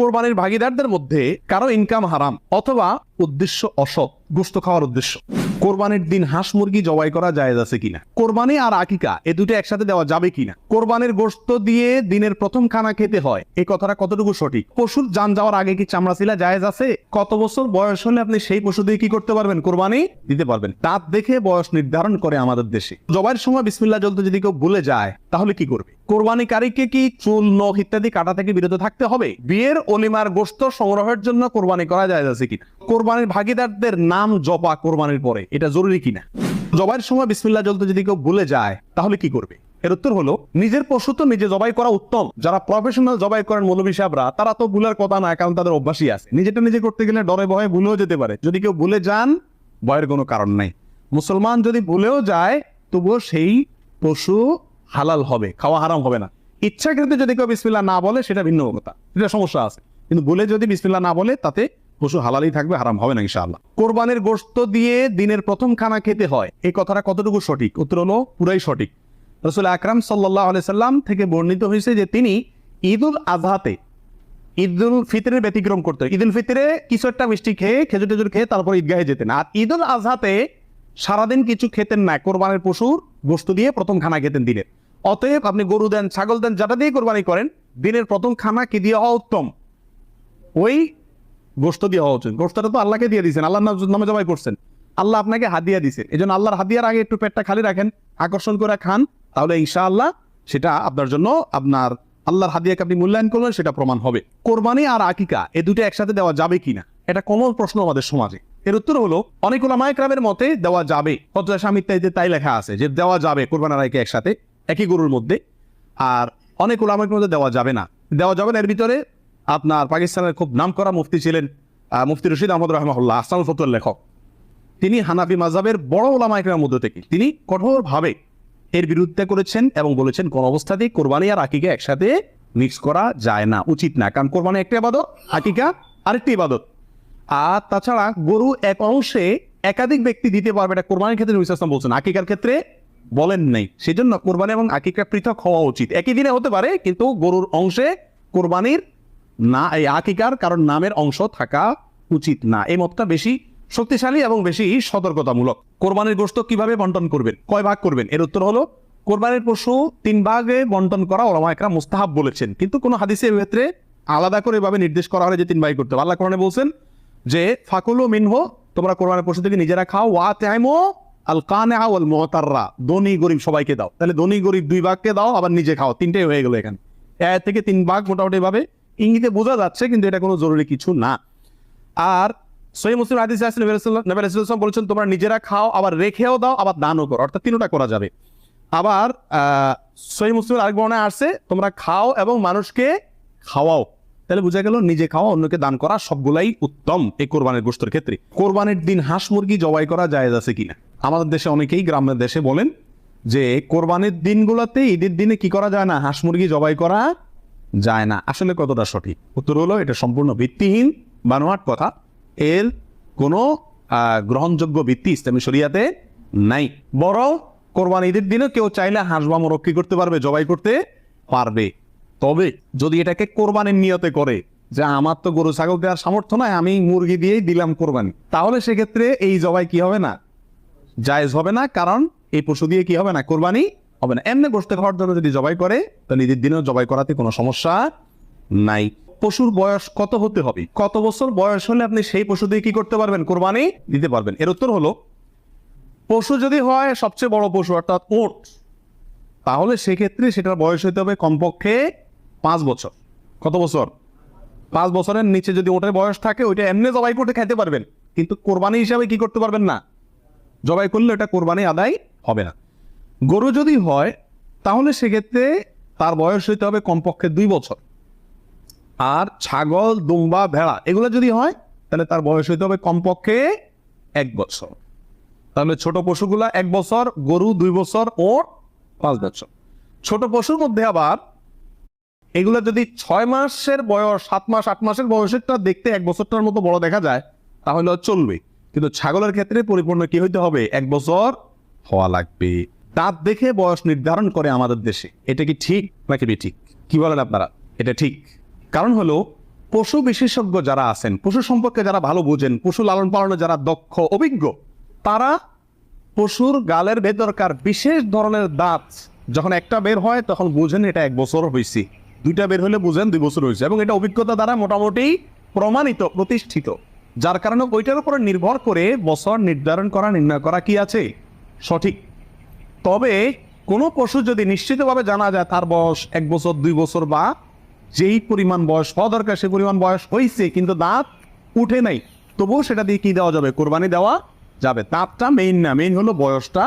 কোরবানির ভাগীদারদের মধ্যে কারো ইনকাম হারাম অথবা উদ্দেশ্য অসৎ, গোশত খাওয়ার উদ্দেশ্য। কোরবানির দিন হাঁস মুরগি জবাই করা জায়েজ আছে কিনা, কোরবানি আর আকিকা এ দুটো একসাথে দেওয়া যাবে কিনা, কোরবানির গোশত দিয়ে দিনের প্রথম খানা খেতে হয়, এই কথাটা কতটুকু সঠিক, পশুর জান যাওয়ার আগে কি চামড়া ছিলা জায়েজ আছে, কত বছর বয়স হলে আপনি সেই পশু দিয়ে কি করতে পারবেন, কোরবানি দিতে পারবেন। দাঁত দেখে বয়স নির্ধারণ করে আমাদের দেশে। জবাইয়ের সময় বিসমিল্লাহ বলতে যদি কেউ ভুলে যায় তাহলে কি করবে? কোরবানিকারীকে কি চুল, নখ ইত্যাদি কাটা থেকে বিরত থাকতে হবে? বিয়ের অলিমার গোশত সংগ্রহের জন্য কোরবানি করা জায়েজ আছে কিনা, কোরবানির ভাগীদারদের নাম জপা কোরবানির পরে এটা জরুরি কিনা, জবাইয়ের সময় বিসমিল্লাহ বলতে যদি কেউ ভুলে যায় তাহলে কি করবে? এর উত্তর হলো, নিজের পশু তো নিজে জবাই করা উত্তম। যারা প্রফেশনাল জবাই করেন মৌলভী সাহেবরা, তারা তো ভুলের কথা না, কারণ তাদের অভ্যাসই আছে। নিজেটা নিজে করতে গেলে ডরে ভয়ে ভুলেও যেতে পারে। যদি কেউ ভুলে যান, ভয়ের কোনো কারণ নাই। মুসলমান যদি ভুলেও যায় তবুও সেই পশু হালাল হবে, খাওয়া হারাম হবে না। ইচ্ছাকৃত যদি কেউ বিসমিল্লাহ না বলে সেটা ভিন্ন কথা, এটা সমস্যা আছে। কিন্তু বলে যদি বিসমিল্লাহ না বলে তাতে পশু হালালই থাকবে, হারাম হবে না ইনশাআল্লাহ। কোরবানির গোশত দিয়ে দিনের প্রথম খানা খেতে হয়, এই কথাটা কতটুকু সঠিক? উত্তর হলো পুরাই সঠিক। রাসূল আকরাম সাল্লাল্লাহু আলাইহি সাল্লাম থেকে বর্ণিত হয়েছে যে তিনি ঈদুল আজহাতে, ঈদুল ফিতরের ব্যতিক্রম করতেন। ঈদুল ফিতরে কিছু একটা মিষ্টি খেয়ে, খেজুর টেজুর খেয়ে তারপর ঈদগাহে যেতেন। আর ঈদুল আজহাতে সারাদিন কিছু খেতেন না, কোরবানির পশুর গোশত দিয়ে প্রথম খানা খেতেন দিনের। অতএব আপনি গরু দেন, ছাগল দেন, যেটা দিয়ে কোরবানি করেন, দিনের প্রথম খানা কি দিয়ে হওয়া উত্তম? ওই গোশত দিয়ে হওয়া উচিত। গোশতটা তো আল্লাহকে দিয়ে দিয়েছেন, আল্লাহর নামে জবাই করছেন, আল্লাহ আপনাকে হাদিয়া দিয়েছেন। এই জন্য আল্লাহর হাদিয়ার আগে একটু পেটটা খালি রাখেন, আকর্ষণ করে খান, তাহলে ইনশাআল্লাহ সেটা আপনার জন্য, আপনার আল্লাহর হাদিয়াকে আপনি মূল্যায়ন করলেন, সেটা প্রমাণ হবে। কোরবানি আর আকিকা এ দুটো একসাথে দেওয়া যাবে কিনা, এটা কমন প্রশ্ন আমাদের সমাজে। এর উত্তর হলো, অনেক উলামায়ে কেরামের মতে দেওয়া যাবে। হযরত স্বামী ইত্যাদিতে তাই লেখা আছে যে দেওয়া যাবে কোরবানি আর আকিকা একসাথে একই গরুর মধ্যে। আর অনেক উলামায়ের মধ্যে দেওয়া যাবে না। দেওয়া যাবে না এর ভিতরে আপনার পাকিস্তানের খুব নামকরা মুফতি ছিলেন মুফতি রশিদ আহমদ রাহমাহুল্লাহ, আহসানুল ফতোয়ার লেখক। তিনি হানাফি মাযহাবের বড় উলামায়ে কেরামের মধ্যে থেকে তিনি কঠোরভাবে এর বিরুদ্ধে করেছেন এবং বলেছেন কোন অবস্থাতেই কোরবানি আর আকিকা একসাথে মিক্স করা যায় না, উচিত না। কারণ কোরবানি একটা ইবাদত, আকিকা আরেকটি ইবাদত। আর তাছাড়া গরু এক অংশে একাধিক ব্যক্তি দিতে পারবে, এটা কোরবানির ক্ষেত্রে নবী সাল্লাল্লাহু আলাইহি ওয়াসাল্লাম বলছেন, আকিকার ক্ষেত্রে বলেন নাই। সেজন্য কোরবানি এবং আকিকা পৃথক হওয়া উচিত। একই দিনে হতে পারে, কিন্তু গরুর অংশে কোরবানির না, এই আকিকার কারণ নামের অংশ থাকা উচিত না। এই মতটা বেশি শক্তিশালী এবং বেশি সতর্কতামূলক। কোরবানির গোশত কিভাবে বন্টন করবেন, কয় ভাগ করবেন? এর উত্তর হলো, কোরবানির পশু 3 ভাগে বন্টন করা উলামায়ে কেরাম মুস্তাহাব বলেছেন, কিন্তু কোন হাদিসের ক্ষেত্রে আলাদা করে এভাবে নির্দেশ করা হয় যে 3 ভাগে করতে হবে। আল্লাহ কোরআনে বলছেন যে ফাকুলু মিনহু, তোমরা কোরবানির পশু থেকে নিজেরা খাও, ওয়া তাইমু আল কানিআ ওয়াল মুতাররা, ধনী গরিব সবাইকে দাও। তাহলে ধনী গরিব 2 ভাগকে দাও, আবার নিজে খাও, 3টাই হয়ে গেল এখানে। এর থেকে 3 ভাগ মোটামুটি ভাবে ইঙ্গিতে বোঝা যাচ্ছে, কিন্তু এটা কোনো জরুরি কিছু না। আর সহিহ মুসলিম হাদিসে আছে নবী রাসূলুল্লাহ বলেছেন তোমরা নিজেরা খাও, আবার রেখেও দাও, আবার দানও করো, অর্থাৎ 3টা করা যাবে। আবার সহিহ মুসলিমের আরেক বর্ণনায় আসছে তোমরা খাও এবং মানুষকে খাওয়াও। তাহলে বোঝা গেল নিজে খাওয়া, অন্যকে দান করা সবগুলাই উত্তম এই কোরবানির গোশতের ক্ষেত্রে। কোরবানির দিন হাঁস মুরগি জবাই করা জায়েজ আছে কিনা? আমাদের দেশে অনেকেই গ্রামের দেশে বলেন যে কোরবানির দিনগুলোতে, ঈদের দিনে কি করা যায় না, হাঁস মুরগি জবাই করা যায় না। আসলে কতটা সঠিক? উত্তর হলো, এটা সম্পূর্ণ ভিত্তিহীন বানোয়াট কথা। এর কোনো গ্রহণযোগ্য ভিত্তি ইসলামী শরিয়াতে নাই। বরং কোরবানি ঈদের দিনে কেউ চাইলে হাঁস বা মোরগ কি করতে পারবে, জবাই করতে পারবে। তবে যদি এটাকে কোরবানির নিয়তে করে যে আমার তো গরু ছাগল দেওয়ার সামর্থ্য নাই, আমি মুরগি দিয়েই দিলাম কোরবানি, তাহলে সেক্ষেত্রে এই জবাই কি হবে না, জায়েজ হবে না। কারণ এই পশু দিয়ে কি হবে না, কোরবানি হবে না। এমনি গোশত খাওয়ার জন্য যদি জবাই করে, তাহলে ঈদের দিনেও জবাই করাতে কোনো সমস্যা নাই। পশুর বয়স কত হতে হবে, কত বছর বয়স হলে আপনি সেই পশু দিয়ে কি করতে পারবেন, কোরবানি দিতে পারবেন? এর উত্তর হলো, পশু যদি হয় সবচেয়ে বড় পশু অর্থাৎ উট, তাহলে সেক্ষেত্রে সেটার বয়স হতে হবে কমপক্ষে 5 বছর। কত বছর? 5 বছরের নিচে যদি ওটার বয়স থাকে, ওইটা এমনি জবাই করতে খেতে পারবেন, কিন্তু কোরবানি হিসাবে কি করতে পারবেন না, জবাই করলে এটা কোরবানি আদায় হবে না। গরু যদি হয় তাহলে সেক্ষেত্রে তার বয়স হইতে হবে কমপক্ষে 2 বছর। আর ছাগল, দুম্বা, ভেড়া এগুলো যদি হয় তাহলে তার বয়স হইতে হবে কমপক্ষে 1 বছর। তাহলে ছোট পশুগুলা 1 বছর, গরু 2 বছর ও 5 বছর। ছোট পশুর মধ্যে আবার এগুলো যদি 6 মাসের বয়স, 7 মাস, 8 মাসের বয়সেরটা দেখতে 1 বছরটার মতো বড় দেখা যায় তাহলে চলবে, কিন্তু ছাগলের ক্ষেত্রে পরিপূর্ণ কি হইতে হবে, 1 বছর হওয়া লাগবে। দাঁত দেখে বয়স নির্ধারণ করে আমাদের দেশে, এটা কি ঠিক নাকি বেঠিক? কি বলেন আপনারা? এটা ঠিক। কারণ হলো পশু বিশেষজ্ঞ যারা আছেন, পশু সম্পর্কে যারা ভালো বোঝেন, পশু লালন পালনে যারা দক্ষ অভিজ্ঞ, তারা পশুর গালের ভেতরকার বিশেষ ধরনের দাঁত যখন একটা বের হয় তখন বুঝেন এটা 1 বছর হয়েছে, 2টা বের হলে বুঝেন 2 বছর হয়েছে, এবং এটা অভিজ্ঞতা দ্বারা মোটামুটি প্রমাণিত, প্রতিষ্ঠিত। যার কারণে ওইটার উপরে নির্ভর করে বছর নির্ধারণ করা, নির্ণয় করা কি আছে সঠিক। তবে কোনো পশু যদি নিশ্চিতভাবে জানা যায় তার বয়স 1 বছর 2 বছর বা যেই পরিমাণ বয়স হওয়া দরকার সে পরিমাণ বয়স হয়েছে কিন্তু দাঁত উঠে নাই, তবুও সেটা দিয়ে কি দেওয়া যাবে? কোরবানি দেওয়া যাবে। দাঁতটা মেইন না, মেইন হলো বয়সটা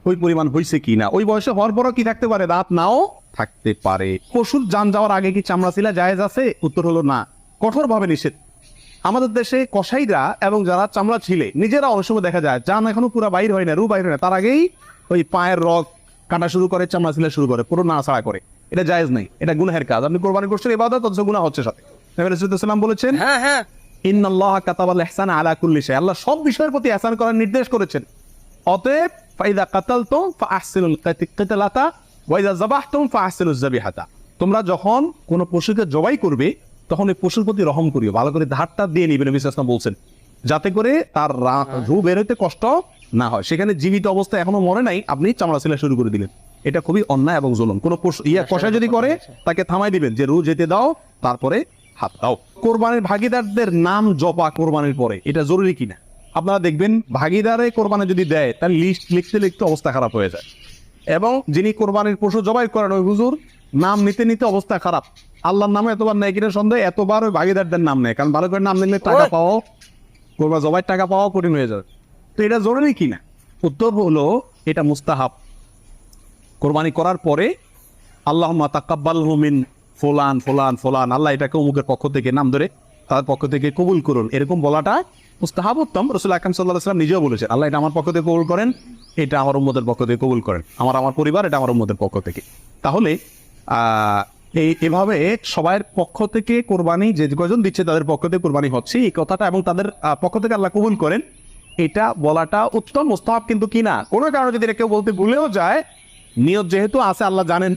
ওই পরিমাণ হয়েছে কি না। ওই বয়সে হওয়ার পরও কি থাকতে পারে? দাঁত নাও থাকতে পারে। পশুর জান যাওয়ার আগে কি চামড়া ছিলা জায়েজ আছে? উত্তর হলো না, কঠোরভাবে নিষেধ। আমাদের দেশে কসাইরা এবং যারা চামড়া ছিলে নিজেরা অনেক সময় দেখা যায় জান এখনো পুরো বাইর হয় না, রু বাইর হয় না, তার আগেই ওই পায়ের রগ কাটা শুরু করে, চামড়া ছিলে শুরু করে, পুরো না ছাড়া করে। এটা জায়েজ নাই, এটা গুনাহের কাজ। আপনি কোরবানি করছেন ইবাদত, অথচ গুনাহ হচ্ছে সাথে। নবী রাসূলুল্লাহ সাল্লাল্লাহু আলাইহি ওয়াসাল্লাম বলেছেন, ইন্নাল্লাহা কাতাবাল ইহসানা আলা কুল্লি শাই, আল্লাহ সব বিষয়ের প্রতি ইহসান করার নির্দেশ করেছেন। অতএব ফাইদা কাতালতুম ফাআহসিনুল কিতালাতা ওয়া ইযা যাবাহতুম ফাআহসিনুজ যাবিহাতা, তোমরা যখন কোনো পশুকে জবাই করবে তখন ওই পশুর প্রতি রহম করিও, ভালো করে ধারটা দিয়ে নিবেন। নবী সাল্লাল্লাহু আলাইহি ওয়াসাল্লাম বলছেন যাতে করে তার রূহ বের হতে কষ্ট না হয়। সেখানে জীবিত অবস্থায় এখনো মরে নাই, আপনি চামড়া ছিলা শুরু করে দিলেন, এটা খুবই অন্যায় এবং জুলুম। কোনো কষাই যদি করে তাকে থামাই দিবেন যে রু যেতে দাও, তারপরে হাত দাও। কোরবানির ভাগিদারদের নাম জপা কোরবানির পরে এটা জরুরি কিনা আপনারা দেখবেন। ভাগিদারে কোরবানি যদি দেয় তার লিস্ট লিখতে লিখতে অবস্থা খারাপ হয়ে যায়, এবং যিনি কোরবানির পশু জবাই করেন ওই হুজুর নাম নিতে নিতে অবস্থা খারাপ। আল্লাহর নামে এতবার নেয় কিনা সন্দেহ, এতবার ওই ভাগিদারদের নাম নেয়, কারণ ভালো করে নাম নিলে টাকা পাওয়া, কোরবান জবাই টাকা পাওয়া কঠিন হয়ে যাবে। তো এটা জরুরি কিনা? উত্তর হলো এটা মুস্তাহাব। কোরবানি করার পরে আল্লাহুম্মা তাকাব্বালহু মিন ফুলান ফুলান ফুলান, আল্লাহ এটাকে অমুকের পক্ষ থেকে নাম ধরে তার পক্ষ থেকে কবুল করুন, এরকম বলাটা মুস্তাহাব, উত্তম। রাসূল আকরাম সাল্লাল্লাহু আলাইহি ওয়াসাল্লাম নিজেও বলেছেন, আল্লাহ এটা আমার পক্ষ থেকে কবুল করেন, এটা আমার উম্মতের পক্ষ থেকে কবুল করেন, আমার পরিবার, এটা আমার উম্মতের পক্ষ থেকে। তাহলে এভাবে সবার পক্ষ থেকে কোরবানি যে কয়জন দিচ্ছে তাদের পক্ষ থেকে কোরবানি হচ্ছে এই কথাটা, এবং তাদের পক্ষ থেকে আল্লাহ কবুল করেন, এটা বলাটা উত্তম, মুস্তাহাব কিন্তু কিনা। কোনো কারণে যদি কেউ বলতে ভুলেও যায়, নিয়ত যেহেতু আছে আল্লাহ জানেন,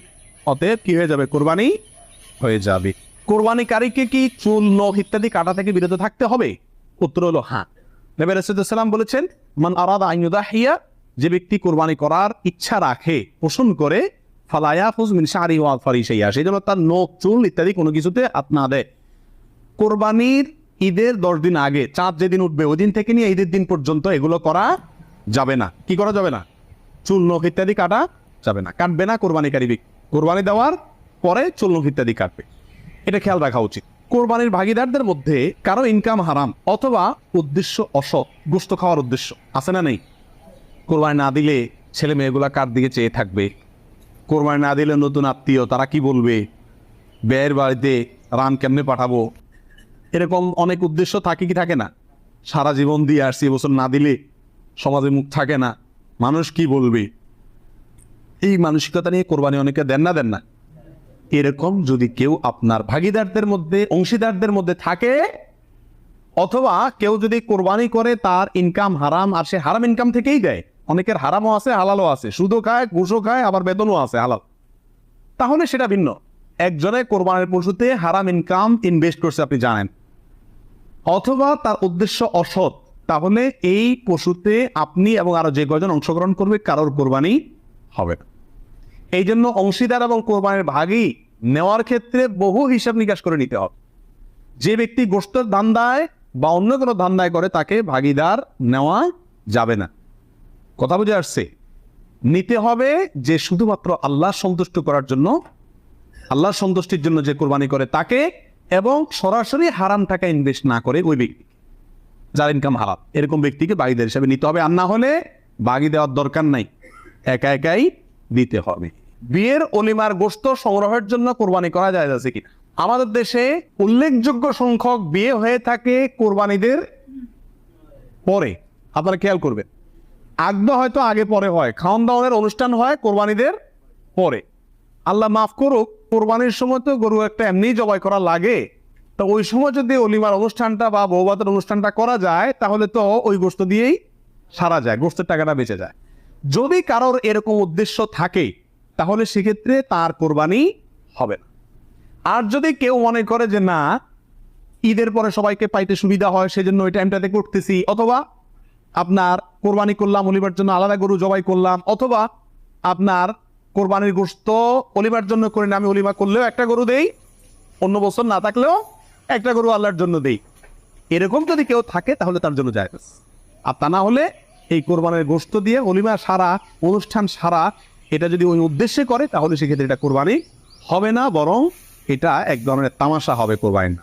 অতএব কি হয়ে যাবে? কোরবানি হয়ে যাবে। কোরবানিকারীকে কি চুল, নখ ইত্যাদি কাটা থেকে বিরত থাকতে হবে? উত্তর হলো হ্যাঁ। নবী রাসূলুল্লাহ সাল্লাল্লাহু আলাইহি ওয়াসাল্লাম বলেছেন, মান আরাদা আন ইউদাহিয়া, যে ব্যক্তি কোরবানি করার ইচ্ছা রাখে, পোষণ করে, ফালা ইয়াখুজ মিন শা'রি ওয়া আযফারি শাইআ, সেই জন্য তার নখ, চুল ইত্যাদি কোনো কিছুতে হাত না দেয়। কোরবানির ঈদের 10 দিন আগে, চাঁদ যেদিন উঠবে ওই দিন থেকে নিয়ে ঈদের দিন পর্যন্ত এগুলো করা যাবে না। কি করা যাবে না? চুল, নখ ইত্যাদি কাটা যাবে না, কাটবে না কোরবানিকারী ব্যক্তি। কোরবানি দেওয়ার পরে চুল, নখ ইত্যাদি কাটবে, এটা খেয়াল রাখা উচিত। কোরবানির ভাগিদারদের মধ্যে কারো ইনকাম হারাম অথবা উদ্দেশ্য অসৎ, গোশত খাওয়ার উদ্দেশ্য আছে না নেই? কোরবানি না দিলে ছেলে মেয়েগুলা কার দিকে চেয়ে থাকবে? কোরবানি না দিলে নতুন আত্মীয় তারা কি বলবে? ব্যয়ের বাড়িতে রান কেমনে পাঠাবো? এরকম অনেক উদ্দেশ্য থাকে কি থাকে না? সারা জীবন দিয়ে আসছি, এবছর না দিলে সমাজে মুখ থাকে না, মানুষ কি বলবে, এই মানসিকতা নিয়ে কোরবানি অনেকে দেন না। এরকম যদি কেউ আপনার ভাগিদারদের মধ্যে, অংশীদারদের মধ্যে থাকে, অথবা কেউ যদি কোরবানি করে তার ইনকাম হারাম আর সে হারাম ইনকাম থেকেই দেয়, অনেকের হারামও আছে হালালও আছে, সুদও খায়, ঘুষও খায়, আবার বেতনও আছে হালাল, তাহলে সেটা ভিন্ন। একজনে কোরবানির পশুতে হারাম ইনকাম ইনভেস্ট করছে আপনি জানেন, অথবা তার উদ্দেশ্য অসৎ, তাহলে এই পশুতে আপনি এবং আরো যে কয়জন অংশগ্রহণ করবে কারোর কোরবানি হবে না। এই জন্য অংশীদার এবং কোরবানির ভাগই নেওয়ার ক্ষেত্রে বহু হিসাব নিকাশ করে নিতে হবে। যে ব্যক্তি গোশতের ধান্দায় বা অন্য কোনো ধান্দায় করে তাকে ভাগিদার নেওয়া যাবে না। কথা বুঝে আসছে? নিতে হবে যে শুধুমাত্র আল্লাহ সন্তুষ্ট করার জন্য, আল্লাহর সন্তুষ্টির জন্য যে কোরবানি করে তাকে, এবং সরাসরি হারাম টাকা ইনভেস্ট না করে ওই ব্যক্তি যার ইনকাম হারাম, এরকম ব্যক্তিকে ভাগিদার হিসাবে নিতে হবে। আর না হলে ভাগি দেওয়ার দরকার নাই, একা একাই দিতে হবে। বিয়ের অলিমার গোশত সংগ্রহের জন্য কোরবানি করা যায় আছে কিনা? আমাদের দেশে উল্লেখযোগ্য সংখ্যক বিয়ে হয়ে থাকে কোরবানিদের পরে। আপনারা খেয়াল করবেন, আগদ হয়তো আগে পরে হয়, খাওয়ান দাওয়ানের অনুষ্ঠান হয় কোরবানিদের পরে। আল্লাহ মাফ করুক, কোরবানির সময় তো গরু একটা এমনি জবাই করা লাগে, তো ওই সময় যদি অলিমার অনুষ্ঠানটা বা বৌভাতের অনুষ্ঠানটা করা যায় তাহলে তো ওই গোশত দিয়েই সারা যায়, গোশতের টাকাটা বেঁচে যায়। যদি কারোর এরকম উদ্দেশ্য থাকে তাহলে সেক্ষেত্রে তার কোরবানি হবে না। আর যদি কেউ মনে করে যে না, ঈদের পরে সবাইকে পাইতে সুবিধা হয় সেজন্য ওই টাইমটাতে করতেছি, অথবা আপনার কোরবানি করলাম অলিভার জন্য আলাদা গরু জবাই করলাম, অথবা আপনার কোরবানির গোশত অলিভার জন্য করে না, আমি অলিভা করলেও একটা গরু দেই, অন্য বছর না থাকলেও একটা গরু আল্লাহর জন্য দেই। এরকম যদি কেউ থাকে তাহলে তার জন্য জায়েজ। আর তা না হলে এই কোরবানির গোশত দিয়ে অলিমা সারা, অনুষ্ঠান সারা, এটা যদি ওই উদ্দেশ্যে করে তাহলে সেক্ষেত্রে এটা কোরবানি হবে না, বরং এটা এক ধরনের তামাশা হবে কোরবানি।